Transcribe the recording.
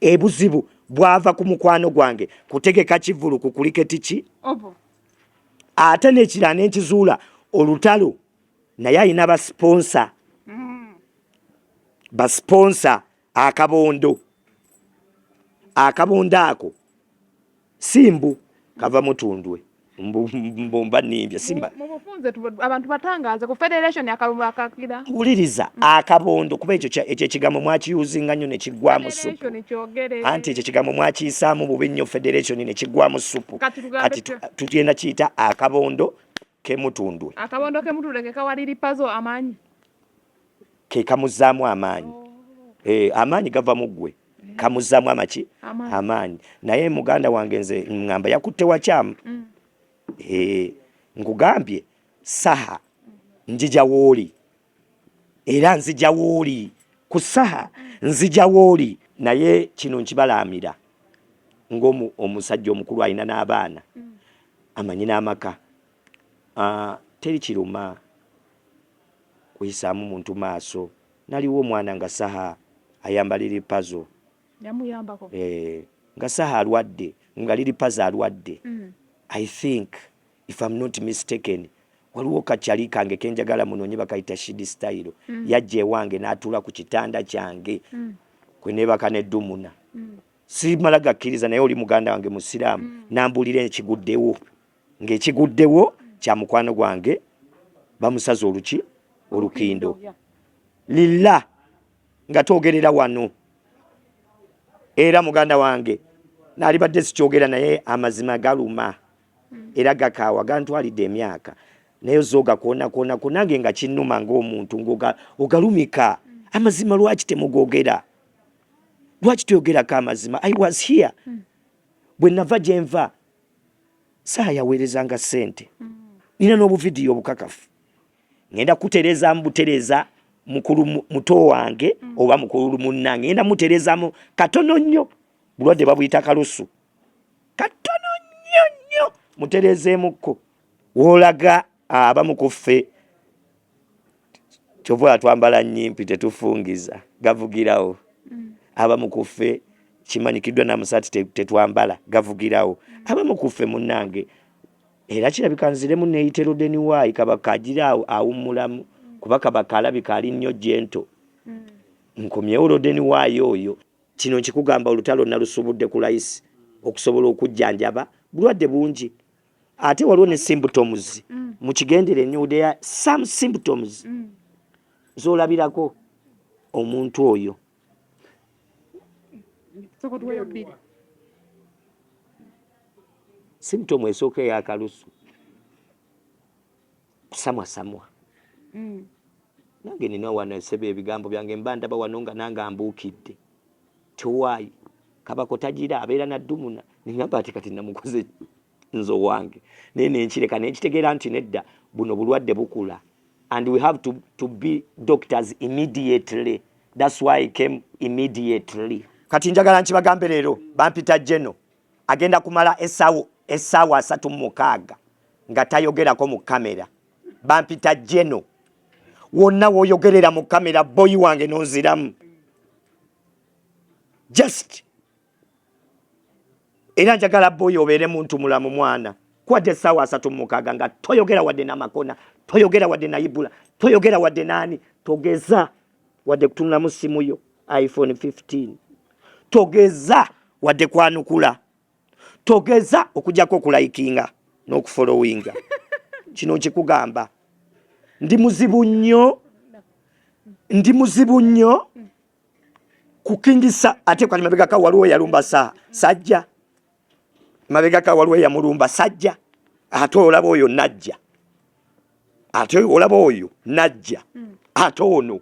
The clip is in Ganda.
ebuzibu bwava ku mukwano gwange kutegeka kivulu ku kuliketi ki ate n'ekira n'enkizuula olutalo naye ayina basponsa basponsa akabondo ako simbu kava mutundwe mbomba nimbya simba mubufunze abantu batangaze ku federation yakalumba akakira uliriza akabondo kuba ekyo ekigambo mwakiyuzinga nnyo ne kigwamu supu anti ekyo kigambo mwakiyisaamu bubi nnyo federation ne kigwamu supu kati tugenda kiyita akabondo kemutundwe ke kawaliri pazo amaanyi ke kamuzaamu amaanyi amaanyi gava mu ggwe kamuzaamu amaki amaanyi naye muganda wange nze ngamba yakutte wakyamu nkugambye saha njija wooli era nzija wooli ku saha nzija wooli naye kino nkibalaamira ng'omusajja omukulu alina n'abaana amanyi n'amaka teri kiruma kuyisaamu muntu maaso naliwo omwana nga saha ayamba liri pazo yamuyambako nga saha alwadde nga liri pazo alwadde I think if I'm not mistaken waliwo kakyali kange kenjagala munonye bakayita shidi style yajje wange n'atula ku kitanda kyange kwe nebaka n'eddumuna simala gakkiriza naye oli muganda wange musiraamu nambulira ekiguddewo ng'ekiguddewo kya mukwano gwange bamusaza olukindo lilla nga twogerera wano era muganda wange nali badde sikyogera naye amazima galuma era gakaawa gantwalidde emyaka naye zoga kuona nange nga kinnuma ng'omuntu ogalumika amazima lwaki temugogera lwaki toyogerako amazima I was here bwe nava gye nva saha yaweerezanga ssente nina n'obuvidiyo obukakafu ngenda kutereezaamu butereeza mukulu muto wange oba mukulu munnange ngenda mutereezaamu katono nnyo bulwadde babuyita kalusu katono nnyo mutereezeemukko woolaga abamu ku ffe kyova twambala nnyimpi tetufungiza gavugirawo abamu ku ffe kimanyikiddwa namusaati tetwambala gavugirawo abamu ku ffe munnange era kirabika nziremu neeyitero deni waayi kabaka agiraawo awummulamu kuba kabaka alabika ali nnyo jento nkomyewo lodeni waayi oyo kino nkikugamba olutalo nalusubudde ku layisi okusobola okujjanjaba bulwadde bungi ate waliwo ne symptoms mukigendere nnyo there are some symptoms zolabirako omuntu oyo symptom esooka eyakalusu kusamwasamwa nange nina wano esebe ebigambo byange mba ndaba wano nga nange ambuukidde tewaayi kabako tagira abeera naddumuna ningamba ati kati namukoze nzo wange naye nenkireka nenkitegeera nti nedda buno bulwadde bukula and we have to be doctors immediately. That's why I came immediately. Kati njagala nkibagambe leero bampita Jeno agenda kumala essaawa 36 nga tayogerako mu kamera. Bampita Jeno wonna woyogerera mu kamera boyi wange nonziramu just era njagala boyi obeere muntu mulamu mwana kwadde essaawa 36 nga toyogera wadde n'amakona, toyogera wadde nayibula, toyogera wadde nani, togeza wadde kutunulamu simu yo iPhone 15, togeza wadde kwanukula, togeza okujjako okulikinga n'okufollowinga. Kino nkikugamba ndi muzibu nnyo kukingisa. Ate kwa mabegaka waliwo yalumba sajja, mabegaka waliwo yamulumba sajja, ate olaba oyo najja, ate olaba oyo najja, ate ono